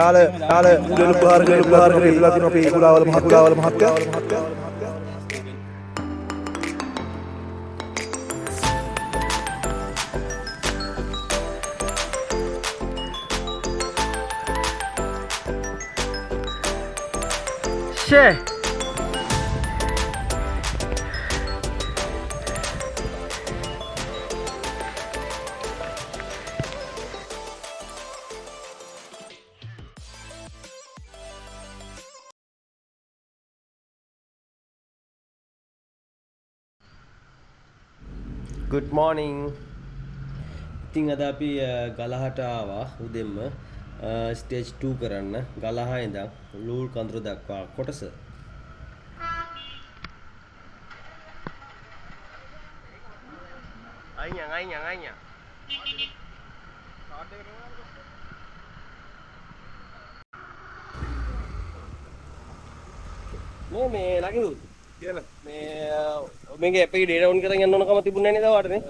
යාල ගලු ප්‍රහාරක ඉපදලා තියෙන අපේ කුලාවල මහත්තයා Shit. Good morning. ඉතින් අද අපි ගලහට ආවා උදෙන්ම ස්ටේජ් 2 කරන්න. ගලහ ඉඳන් ලූල් කඳුර දක්වා කොටස. අයියා. මේ ලකිදු කියලා මේක අපේ ඩේටා ඔන් කරන් යන්න ඕනකම තිබුණේ නැහැ නේද වාටනේ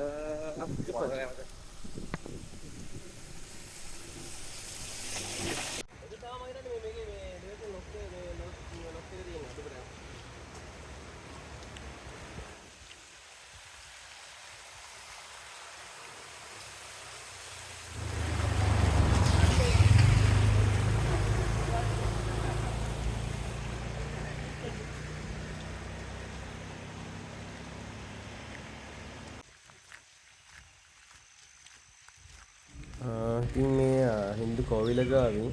ඉතින් මේ හින්දු කෝවිල ගාවින්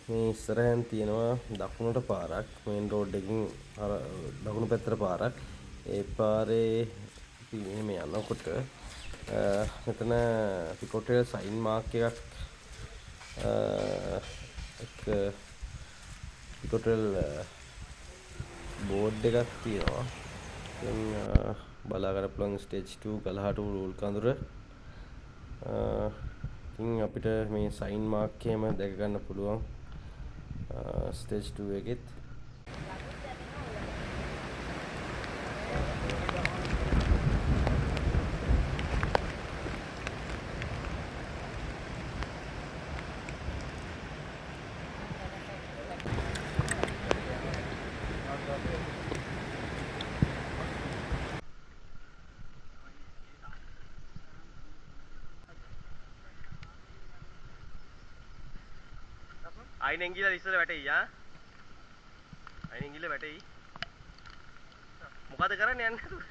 මේ ඉස්සරහෙන් තියෙනවා දකුණට පාරක් මේන් රෝඩ් එකකින් දකුණු පැත්තට පාරක් ඒ පාරේ මේ යනකොට මෙතන පිකොටේ සයින් මාක් එකක් පිකොටෙල් බෝඩ් එකක් තියෙනවා ඉතින් බලා ගන්න පුළුවන් ස්ටේජ් 2 ගලහට රූල් කඳුර ඉතින් අපිට මේ සයින් මාක් එකේම දැක ගන්න පුළුවන් ස්ටේජ් 2 එකෙත් අයිනෙන් ගිහලා ඉස්සර වැටෙයි අයිනෙන් ගිහලා වැටෙයි මොකද කරන්නේ යන්නේ නේද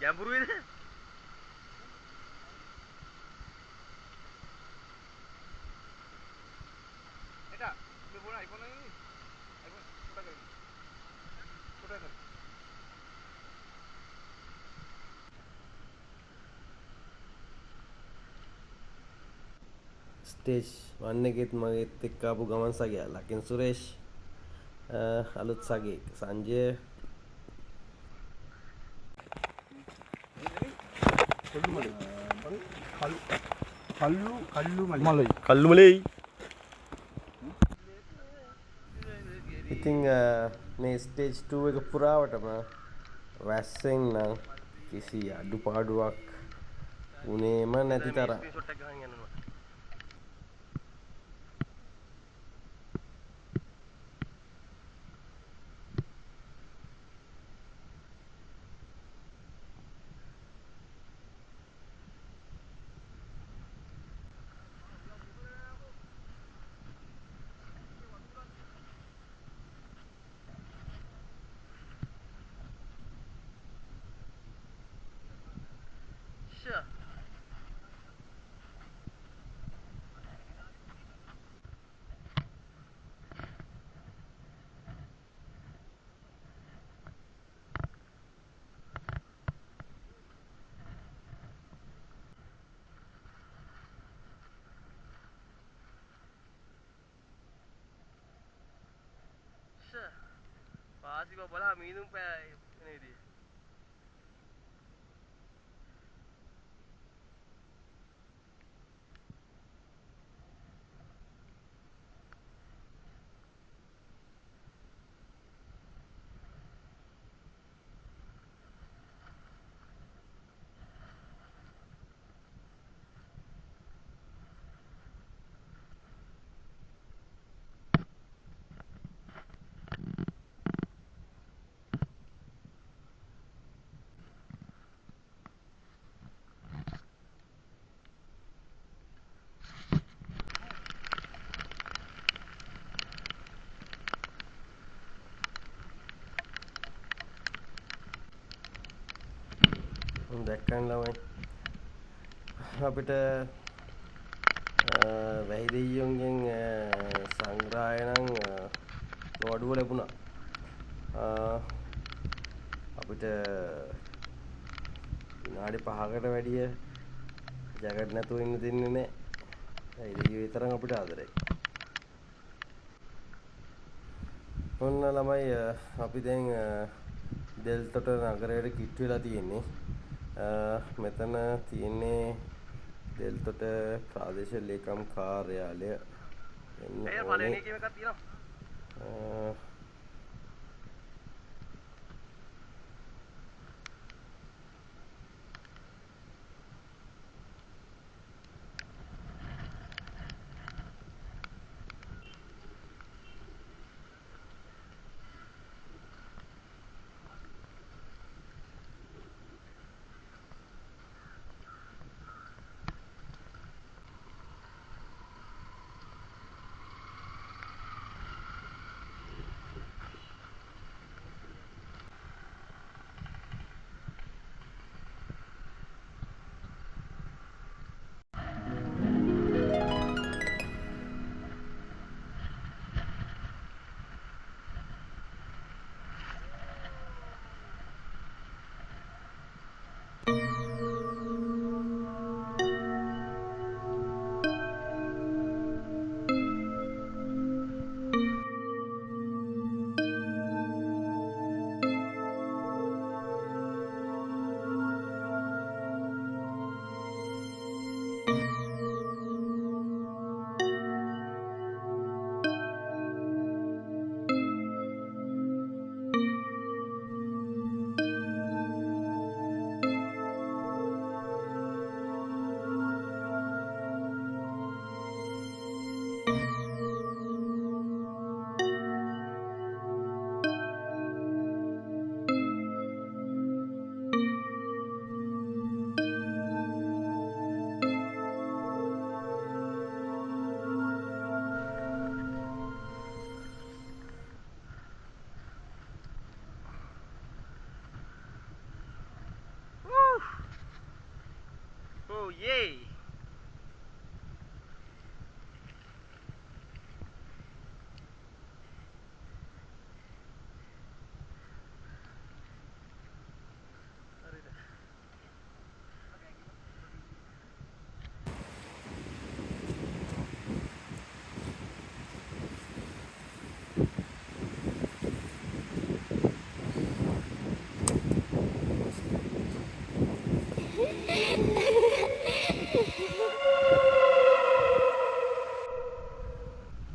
ගැඹුරු වේද ස්ටේජ් 1 එකෙත් මගෙත් එක්ක ආපු ගමන් සගයා ලකින් සුරේෂ් අලුත් සගේ සංජය කල්ලුමලයි ඉතින් මේ ස්ටේජ් 2 එක පුරාවටම වැස්සෙන් නම් කිසි අඩුපාඩුවක් උනේම නැති තරම් පාසික බලා මීනුම් පෑ නේද දැක්කන් ළමයි අපිට වැහි දෙයියන්ගෙන් සංග්‍රහය නම් නොඅඩුව ලැබුණා. අපිට විනාඩි 5කට වැඩිය ජැකට් නැතුව ඉන්න දෙන්නේ නැහැ. වැහි දෙයියෝ ඒ තරම් අපිට ආදරෙයි. ඔන්න ළමයි අපි දැන් දෙල්තොට නගරයට කිට්ටු වෙලා තියෙන්නේ. මෙතන තියෙන්නේ දෙල්තොට ප්‍රාදේශීය ලේකම් කාර්යාලය. පළවෙනි එකේ එකක් තියෙනවා. Oh yay!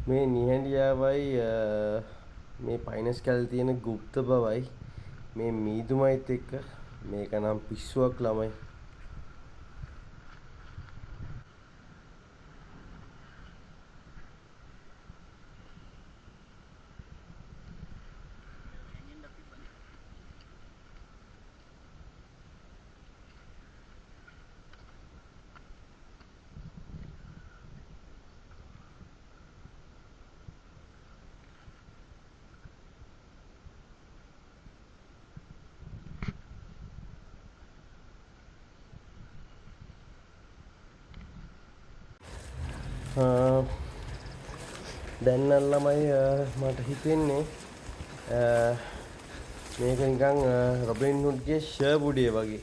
මේ නිහඬියාවයි මේ පයිනස් කැල් තියෙන ගුප්ත බවයි මේ මීදුමයිත් එක්ක මේක නම් පිස්සුවක් ළමයි. දැන් නම් ළමයි මට හිතෙන්නේ මේක නිකන් රොබින් හුඩ්ගේ ෂර්වුඩේ වගේ.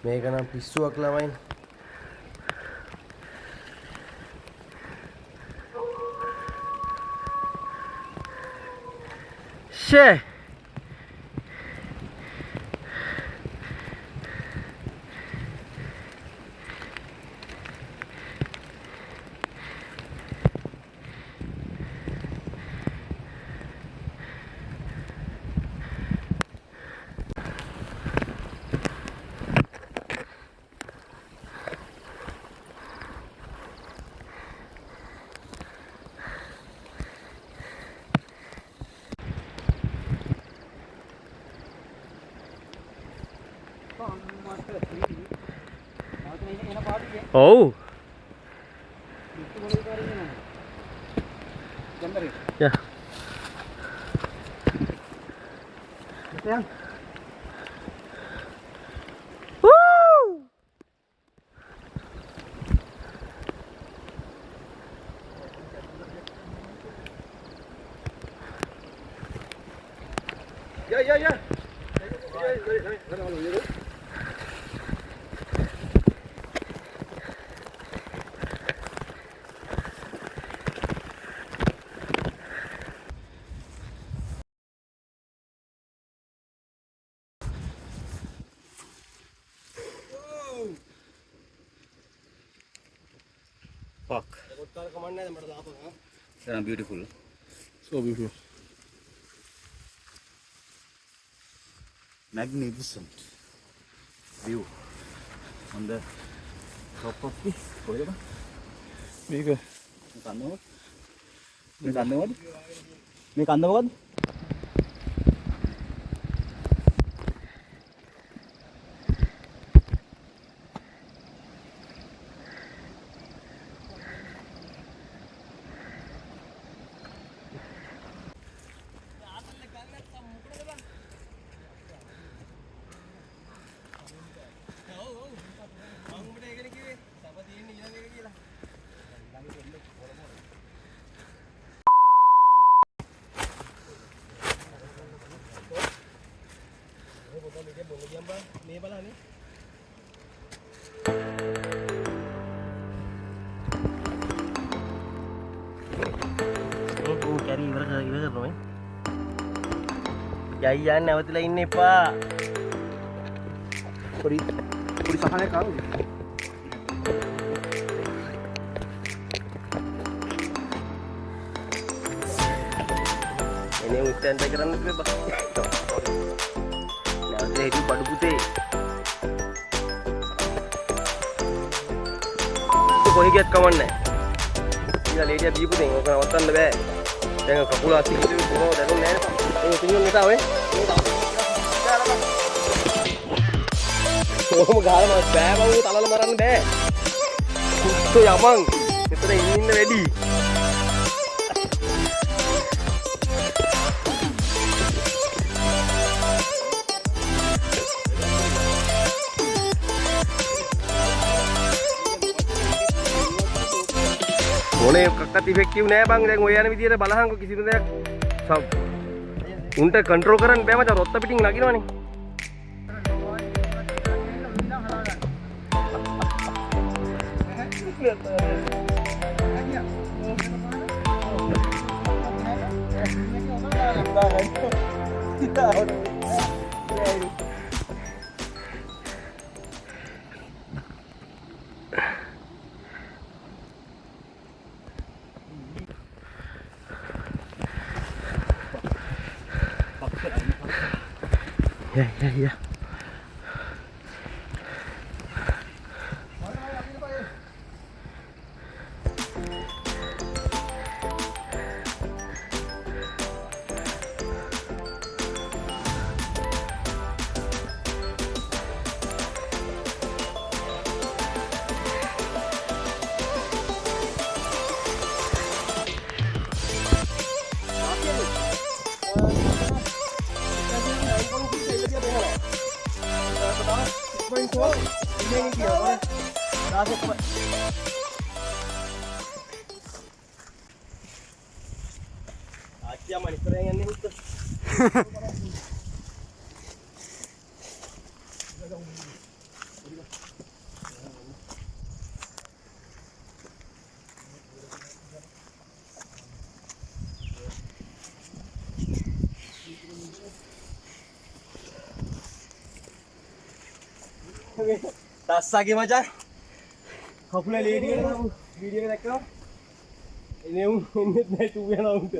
මේක නම් පිස්සුවක් ළමයි. ෂේ ඔව්. යා. Ya. Fuck. Beautiful. So beautiful. Magnificent view on the top of the කොහෙද මේක මේ කන්ද මොකද්ද මේ බලන්නේ කැරි ඉවර කරනවා යයි නැවතිලා ඉන්න එපා පොඩි සහනයක් ආවද? එනේ උස්තෙන්ට කරන්න එපා නැවතිලා හිටු බඩු පුතේ කොහෙ ගියත් කමන්නේ ඊළා ලේඩියා දීපු දෙන් ඕක නවත්තන්න බෑ දැන් කකුල අසිරිය පුරව දැනුන්නේ නැහැ නේ ඒ නිසා ඔය කොහොම ගාලා මස් බෑ බං තලල මරන්න බෑ කුස්තු යමන් මෙතන ඉන්න වැඩි මොනේ එකක්වත් ඉෆෙක්ටිව් නෑ බං දැන් ඔය යන විදියට බලහංකො කිසිම දෙයක් උන්ට කන්ට්‍රෝල් කරන්න බෑ මචං රොත්ත පිටින් නගිනවනේ Ya. Tasage macam කකුලේ ලේඩි කියලා තාම වීඩියෝ එක දැක්කම එනේ උන් එන්නේ නැහැ ටූ යනවා උන්ට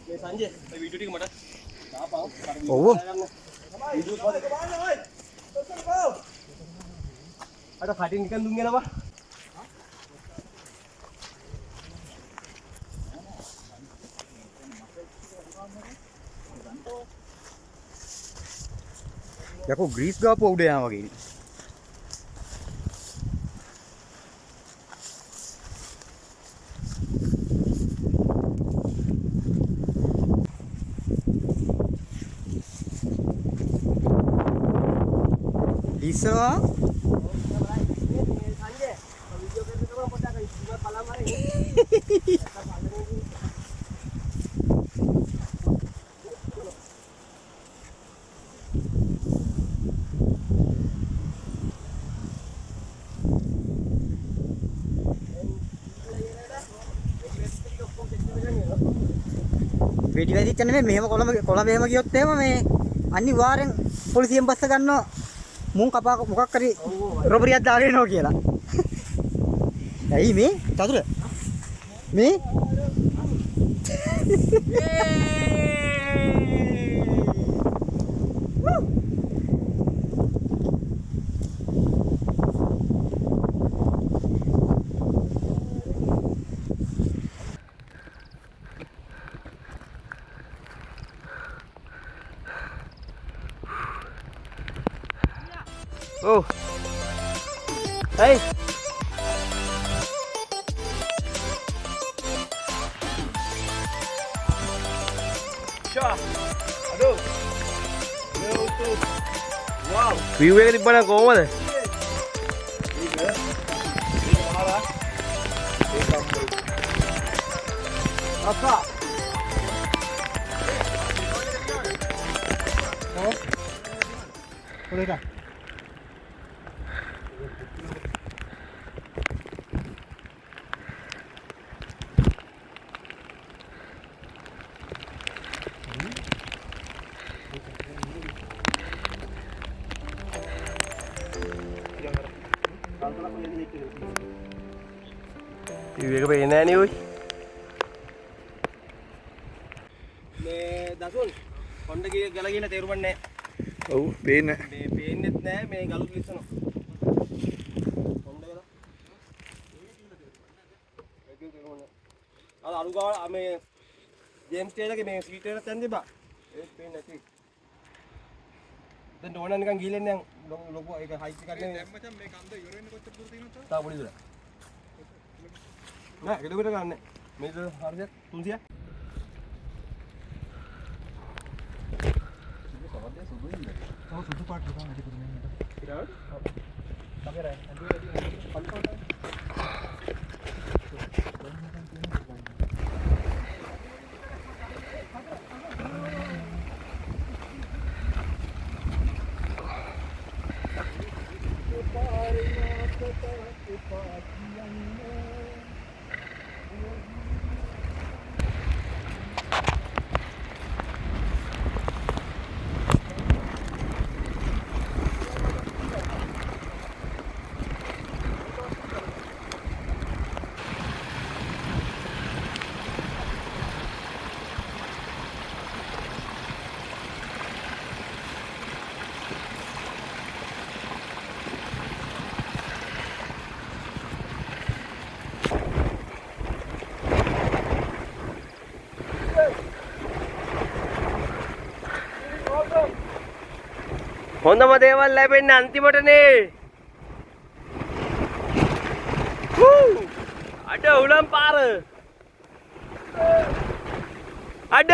මේ සංජය මේ වීඩියෝ ටික මට දාපන් ඔව් වීඩියෝ පොඩ්ඩක් බලන්න ඔය අර කටින් නිකන් දුන් යනවා යකෝ ග්‍රීස් ගාපුව උඩ යනවා වගේ. ඉස්සවා වෙඩි වැදිච්ච නෙමෙයි මෙහෙම කොළඹ එහෙම ගියොත් එහෙම මේ අනිවාර්යෙන් පොලිසියෙන් බස්ස ගන්නවා මුන් කපා මොකක් හරි රොබරියක් දාගෙන එනවා කියලා. ඇයි මේ චතුර මේ Oh. Hey. Shah. Aduh. Wow. View එක තිබ්බනම් කොහමද? Apa? Oh. Boleh dah. Ibu pengen nanya nih, දසුන් කොණ්ඩ ගලගෙන තේරුම්න්නේ නැහැ. ඔව් පේන්නේ මේ පේන්නෙත් නැහැ මේ ගලුත් ලිස්සනවා. කොණ්ඩ ගල. ඒකේ තේරුම්න්නේ. අරුගා මේ ජේම්ස් ටේලර්ගේ මේ සීට් එකට දැන් දෙපා. ඒක පේන්නේ නැති. දැන් ඕන නිකන් ගිහින් යන්න ලොකු ඒක හයිට් එකක් නෙමෙයි. දැන් මචං මේ කන්ද ඉවර වෙන්න කොච්චර දුර තියෙනවද? තා පොඩි දුර. නෑ කිලෝමීටර ගන්න. මේ හරියට 300. सुधु पार्ट दुकान है पूरी में किराड़ कब रहा है හොඳම දේවල් ලැබෙන්නේ අන්තිමටනේ. අඩ උලම් පාර. අඩ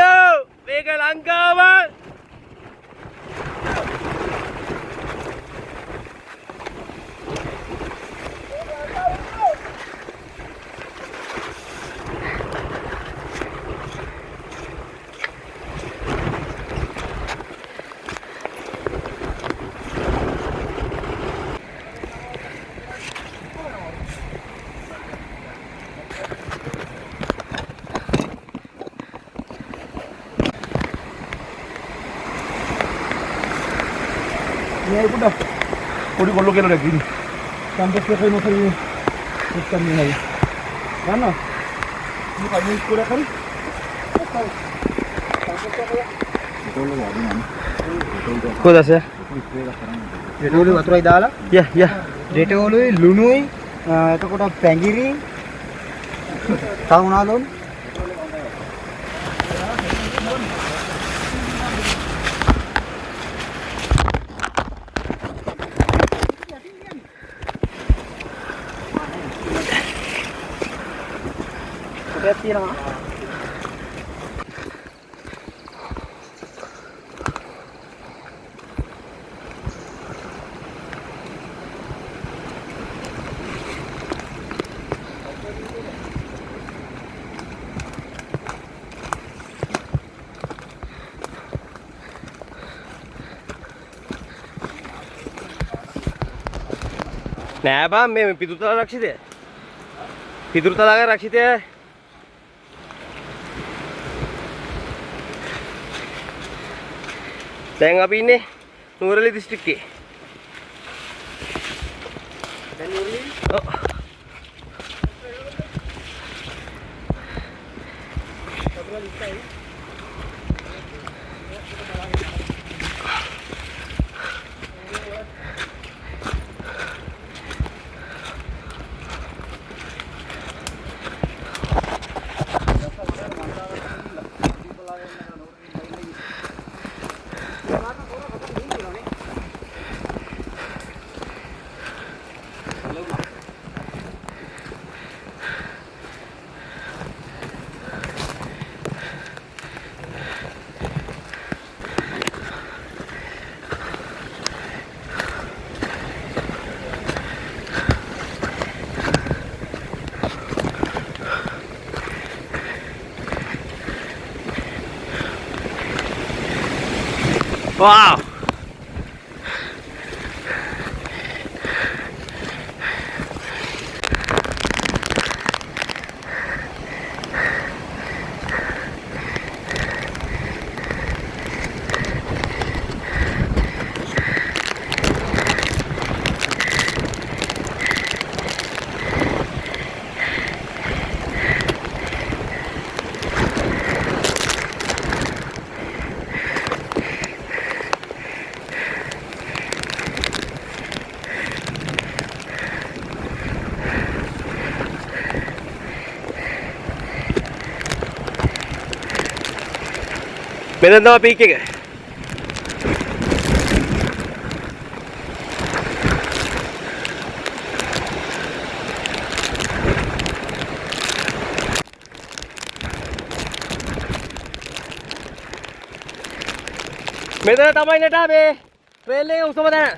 මේක ලංකාව. ini udah podi kollo kelo lagi ini sampai ke sana saya ikan ini lagi mana ini kami kuda kan කොහොමද සර්? රෙටෝලු වතුරයි දාලා යා රෙටෝලුයි ලුණුයි එතකොට පැංගිරි තව මොනවද ඕනේ? මාර්ගයක් තියෙනවා. නෑ බං මේ පිටුතල රක්ෂිතය. පිටුතලගේ රක්ෂිතය. දැන් අපි ඉන්නේ නුවරඑළිය දිස්ත්‍රික්කයේ. දැන් නුවරඑළිය? ඔව්. Wow. මෙතන තමයි පීක් එක. මෙතන තමයි නේද මේ ට්‍රේල් එකේ උසම තැන.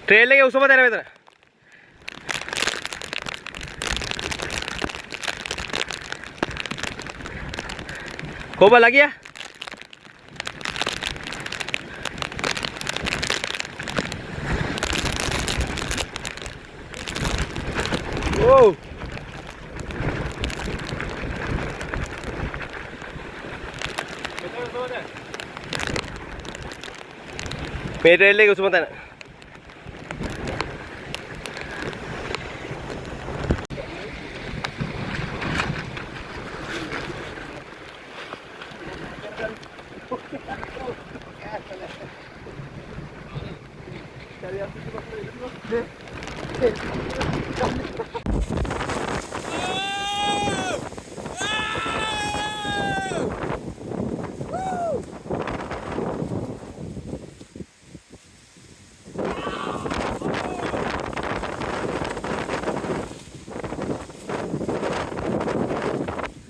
ට්‍රේල් එකේ උසම තැන මෙතන. Kau balik lagi ya? Wow. Meter lagi semua tanah.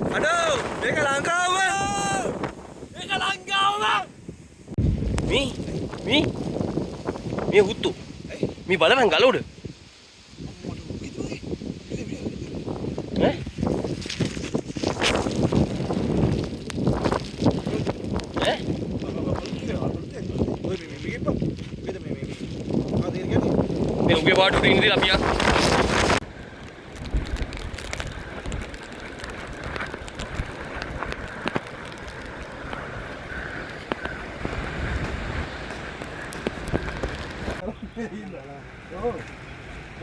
Aduh, mereka langkau bang. Mereka langkau bang. Mi hutu. Mi balan galau deh. मैं उगे बाहर टूटी नहीं थी अभी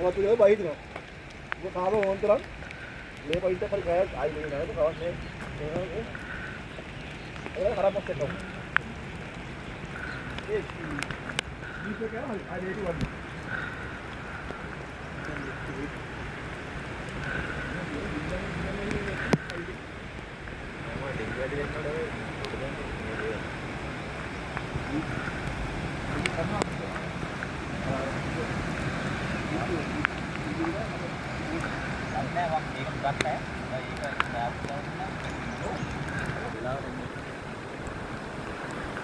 waktu itu baik tuh, gua kalau ngontrol, dia baik itu kayak air ini itu kawan harap pakai tuh. Bisa kayak ada itu kan.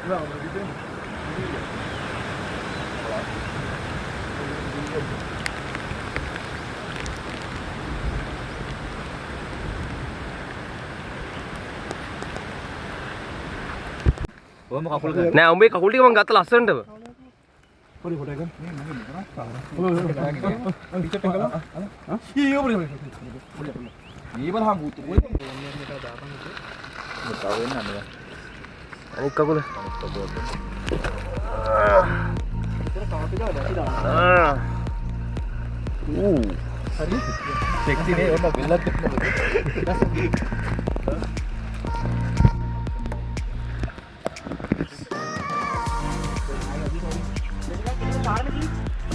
ඔයම කකුල ගන්න. නෑ උඹේ කකුල් ටික මං ගත්ත ලස්සනටම. පොඩි ෆොටෝ එකක්. මේ මගේ මෙතන. ඔය ටිකට් එක ගන්න. හා? ඊ ඔබ පොඩි. මේ බලහන් බුත් කොයි මෙන්න එක දාපන් ඉතින්. මොකද වෙන්නේ නැහැ. අනිත් කකුල. හරි. සෙක්සි නේ ඔන්න බෙල්ලත්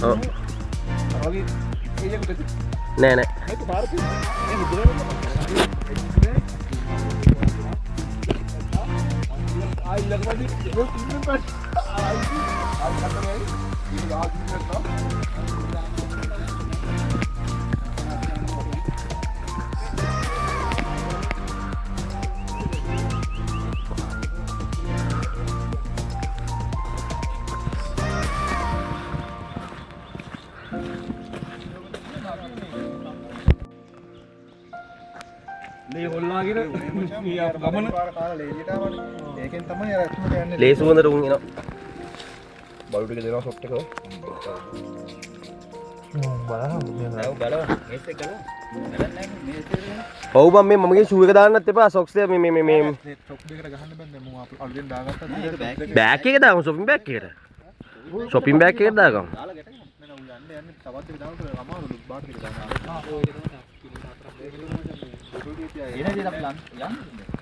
ඔව්. වගේ ඒකට නෑ නෑ. මේක පාරේ මේ මුදලේ ආයි ලගමඩි ඒක තින්න පස් ආයි කතරේ ඉතින් ආදින්නත් මේ හොල්ලාගෙන මේ ගමන පාර කාලා ලේලියට ආවනේ. ඒකෙන් තමයි අර ඇතුළට යන්නේ. ලේ සුවඳට උන් එනවා. බල්බ් ටික දෙනවා සොෆ්ට් එක. ඔව් බම් මේ මමගේ ෂූ එක දාන්නත් එපා සොක්ස් එක මේ ෂොප් දෙකට ගහන්න බෑ මම අලුතෙන් දාගත්තා. බෑග් එක දාමු shopping bag එකට. shopping bag එකට දාගමු. යන්නේ තවත් එක දාන්න අමාරුලු බාට් ටික දාන්න. එනදී අපි යන්නේ.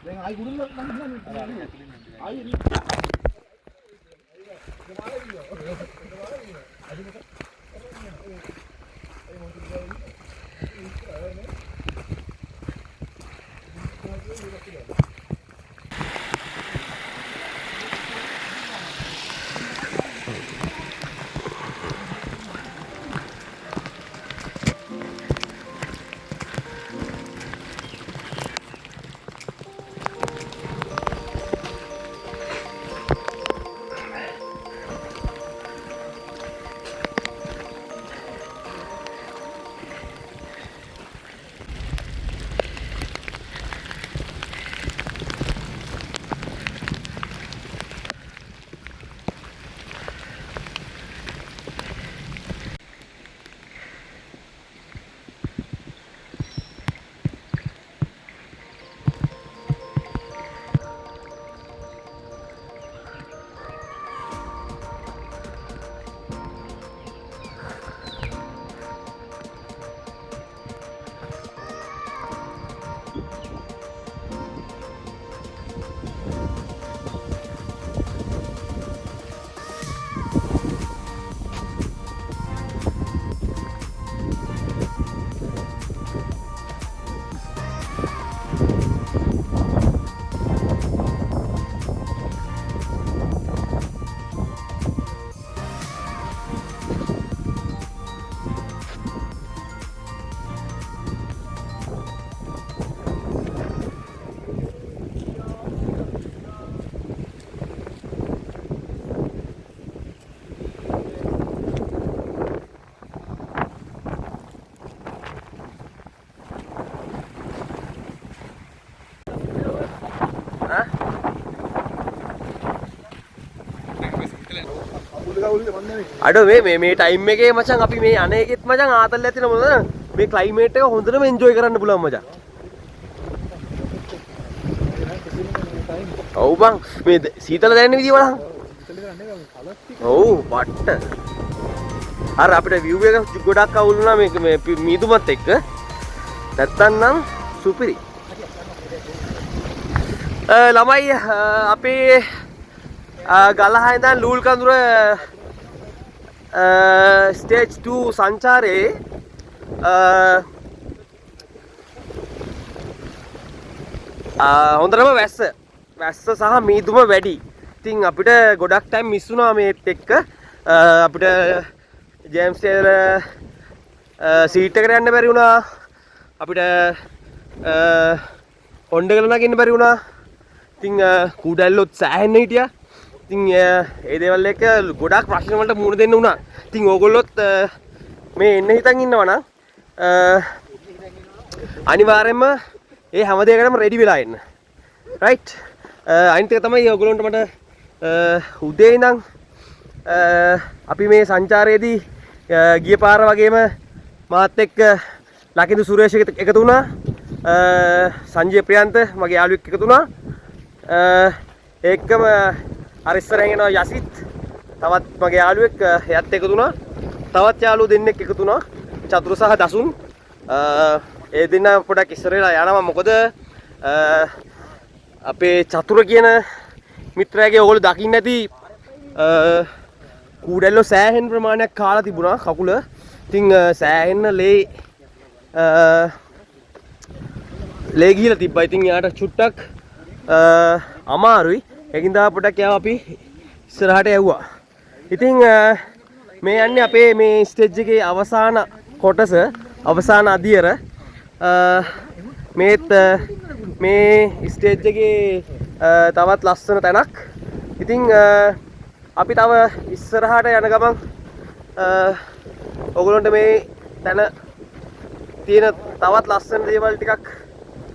දැන් ආයි ගුරුල්ලක් නම් ආයි අඩෝ මේ ටයිම් එකේ මචං අපි මේ අනේකෙත් මචං ආතල් ඇතින මොනවද මේ ක්ලයිමේට් එක හොඳටම එන්ජොයි කරන්න පුළුවන් මචං. ඔව් බං මේ සීතල දැනෙන විදිය බලන්න. ඔව් පට්ට. අර අපිට view එක ගොඩක් අවුල් වුණා මේ මීදුමත් එක්ක. නැත්තම් නම් සුපිරි. ළමයි අපේ ගලහා ඉඳන් ලූල් කඳුර ස්ටේජ් 2 සංචාරයේ හොඳටම වැස්ස සහ මීදුම වැඩි. ඉතින් අපිට ගොඩක් ටයිම් මිස් වුණා මේත් එක්ක. අපිට ජේම්ස් ටේලර් සීට් එකට යන්න බැරි වුණා. අපිට හොන්ඩ එකල නගින්න බැරි වුණා. ඉතින් කුඩැල්ලොත් සෑහෙන්න හිටියා. ඉතින් ඒ දේවල් එක ගොඩාක් ප්‍රශ්න වලට මුහුණ දෙන්න වුණා. ඉතින් ඕගොල්ලොත් මේ එන්න හිතන් ඉන්නවා නම් අනිවාර්යයෙන්ම ඒ හැම දෙයකටම රෙඩි වෙලා ඉන්න. රයිට්. අනිත් එක තමයි ඕගොල්ලන්ට මට උදේ ඉඳන් අපි මේ සංචාරයේදී ගිය පාර වගේම මාත් එක්ක ලකිඳු සුරේෂ් එකතු වුණා. සංජය ප්‍රියන්ත මගේ යාළුවෙක් එකතු වුණා. ඒකම අර ඉස්සරහින් එනවා යසිත් තවත් මගේ යාළුවෙක් එයත් එකතු වුණා. තවත් යාළුවෝ දෙන්නෙක් එකතු වුණා. චතුර සහ දසුන්. ඒ දෙන්න පොඩක් ඉස්සර වෙලා යනවා. මොකද අපේ චතුර කියන මිත්‍රයාගේ ඕගොල්ලෝ දකින්න ඇති කූඩැල්ලෝ සෑහෙන ප්‍රමාණයක් කාලා තිබුණා කකුල. ඉතින් සෑහෙන ලේ ගිහිලා තිබ්බා. ඉතින් යාට චුට්ටක් අමාරුයි. ඒකින්ද පොඩක් යාව අපි ඉස්සරහට යවුවා. ඉතින් මේ යන්නේ අපේ මේ ස්ටේජ් එකේ අවසාන කොටස, අවසාන අදියර. මේත් මේ ස්ටේජ් එකේ තවත් ලස්සන තැනක්. ඉතින් අපි තව ඉස්සරහට යන ගමන් ඔයගොල්ලන්ට මේ තැන තියෙන තවත් ලස්සන දේවල් ටිකක්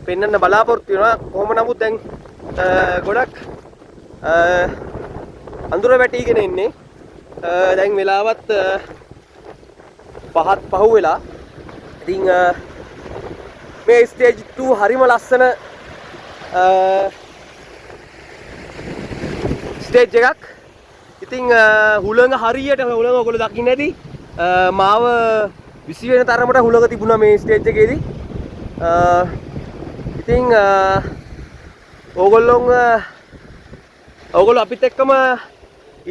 පෙන්වන්න බලාපොරොත්තු වෙනවා. කොහොම නමුත් දැන් ගොඩක් අඳුර වැටිගෙන ඉන්නේ. දැන් වෙලාවත් 5ත් පහු වෙලා. ඉතින් මේ ස්ටේජ් 2 හරිම ලස්සන ස්ටේජ් එකක්. ඉතින් හුළඟ හරියට හුළඟ ඔයගොල්ලෝ දකින්න ඇති. මාව 20 වෙනි තරමට හුළඟ තිබුණා මේ ස්ටේජ් එකේදී. ඉතින් ඕගොල්ලෝ අපිත් එක්කම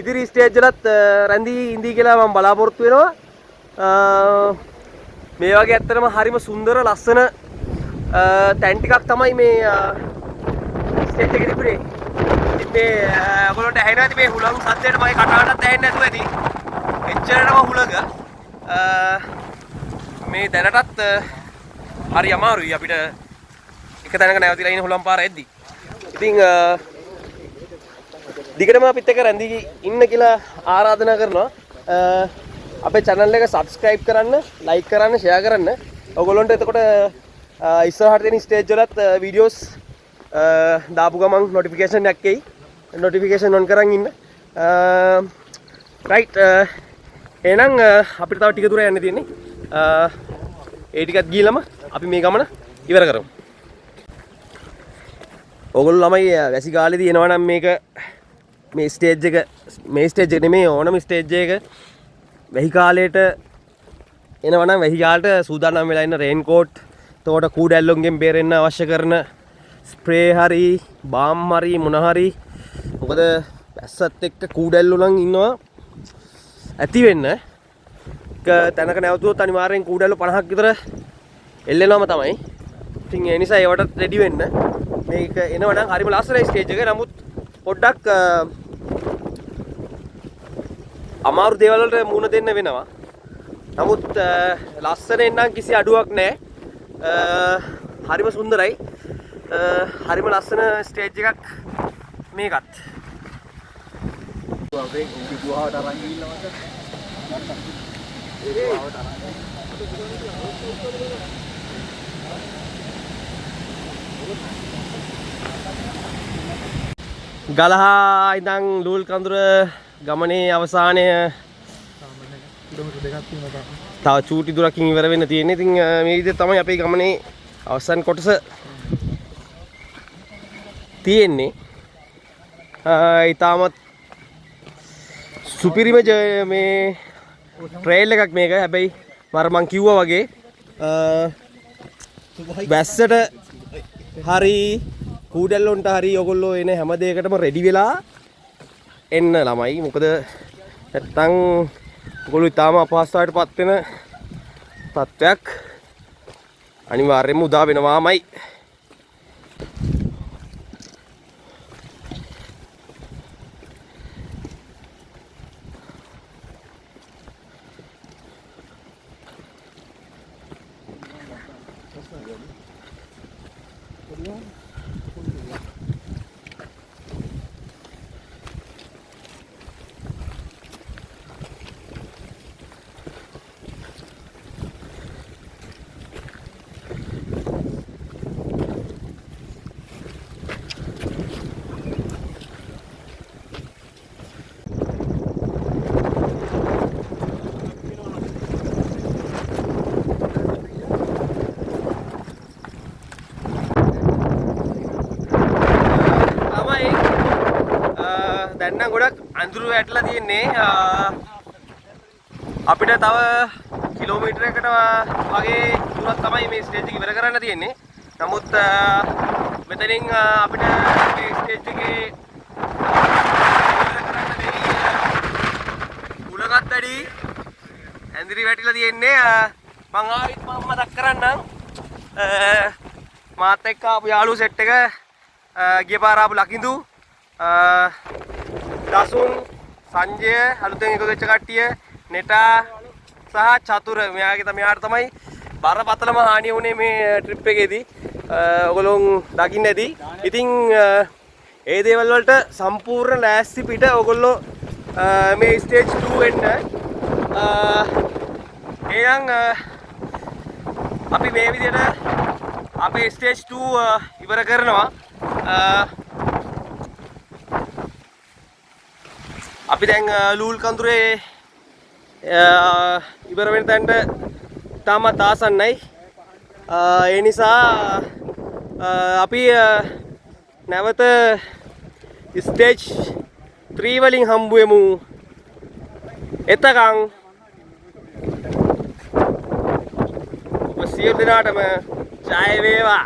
ඉදිරි ස්ටේජ් වලත් රැඳී ඉඳී කියලා මම බලාපොරොත්තු වෙනවා. මේ වගේ ඇත්තටම හරිම සුන්දර ලස්සන තැන් ටිකක් තමයි මේ ස්ටේජ් එකේ තිබුණේ. ඉතින් ඔයගොල්ලන්ට ඇහෙනවා ඇති මේ හුළඟ සද්දයට මගේ කටහඬත් ඇහෙන්නේ නැතුව ඇති. එච්චරටම හුළඟ. මේ දැනටත් හරි අමාරුයි අපිට එක තැනක නැවතිලා ඉන්න හුළම් පාර එද්දි. ඉතින් දිගටම අපිත් එක්ක රැඳී ඉන්න කියලා ආරාධනා කරනවා. අපේ channel එක subscribe කරන්න, like කරන්න, share කරන්න. ඔයගොල්ලන්ට එතකොට ඉස්සරහට තියෙන stage වලත් videos දාපු ගමන් notification එකක් එයි. notification on කරන් ඉන්න. right. එහෙනම් අපිට තව ටික දුර යන්න තියෙන්නේ. ඒ ටිකත් ගිහලම අපි මේ ගමන ඉවර කරමු. ඔයගොල්ලෝ ළමයි වැසි කාලේදී එනවා නම් මේක මේ ස්ටේජ් එක නෙමෙයි ඕනම ස්ටේජ් එක වැහි කාලේට එනවා නම් වැහි කාලේට සූදානම් වෙලා ඉන්න රේන් කෝට්, එතකොට කූඩැල්ලොන්ගෙන් බේරෙන්න අවශ්‍ය කරන ස්ප්‍රේ හරි, බාම් හරි මොන හරි. මොකද වැස්සත් එක්ක කූඩැල්ලෝ නම් ඉන්නවා ඇති වෙන්න. තැනක නැවතුනොත් අනිවාර්යෙන් කූඩැල්ලෝ 50ක් විතර එල්ලෙනවම තමයි. ඉතින් ඒ නිසා ඒවට රෙඩි වෙන්න. මේක එනවා නම් හරිම ලස්සනයි ස්ටේජ් එක. නමුත් පොඩ්ඩක් අමාරු දේවල් වලට මුහුණ දෙන්න වෙනවා. නමුත් ලස්සනෙන් නම් කිසි අඩුවක් නැහැ. හරිම සුන්දරයි. හරිම ලස්සන ස්ටේජ් එකක් මේකත්. ගුහාවට අරන් ගිහින්නවද? ගලහා ඉඳන් ලූල් කඳුර ගමනේ අවසානය කිලෝමීටර් දෙකක් තියෙනවා. තව චූටි දුරකින් ඉවර වෙන්න තියෙන්නේ. ඉතින් මේ විදිහට තමයි අපේ ගමනේ අවසන් කොටස තියෙන්නේ. ඊටමත් සුපිරිම මේ ට්‍රේල් එකක් මේක. හැබැයි මම කිව්වා වගේ වැස්සට හරි කූඩැල්ලොන්ට හරි ඔයගොල්ලෝ එන හැම දෙයකටම රෙඩි වෙලා එන්න ළමයි. මොකද නැත්තම් ඔයගොල්ලෝ ඊටාම අපහසුතාවයට පත් වෙන තත්ත්වයක් අනිවාර්යයෙන්ම උදා වෙනවාමයි. දැන් නම් ගොඩක් අඳුරු වැටලා තියෙන්නේ. අපිට තව කිලෝමීටරයකට වගේ දුරක් තමයි මේ ස්ටේජ් එක ඉවර කරන්න තියෙන්නේ. නමුත් මෙතනින් අපිට මේ ස්ටේජ් එකේ ඉවර කරන්න දෙවි උලගත් වැඩි ඇඳිරි වැටිලා තියෙන්නේ. මං ආයෙත් මතක් කරන්නම් මාත් එක්ක ආපු යාළුවෝ සෙට් එක ගිය පාර ආපු ලකිඳු දසුන් සංජය අලුතෙන් එකතු වෙච්ච කට්ටිය නෙටා සහ චතුර මෙයාට තමයි බරපතලම හානිය වුණේ මේ ට්‍රිප් එකේදී. ඔයගොල්ලෝ දකින්න ඇති. ඉතින් ඒ දේවල් වලට සම්පූර්ණ ලෑස්ති පිට ඔයගොල්ලෝ මේ ස්ටේජ් 2 එන්න. එහෙනම් අපි මේ විදිහට අපේ ස්ටේජ් 2 ඉවර කරනවා. අපි දැන් ලූල් කඳුරේ ඉවර වෙන තැනට තාමත් ආසන්නයි. ඒ නිසා අපි නැවත ස්ටේජ් 3 වලින් හම්බ වෙමු. එතකන් ඔබ සියලු දෙනාටම ජය වේවා.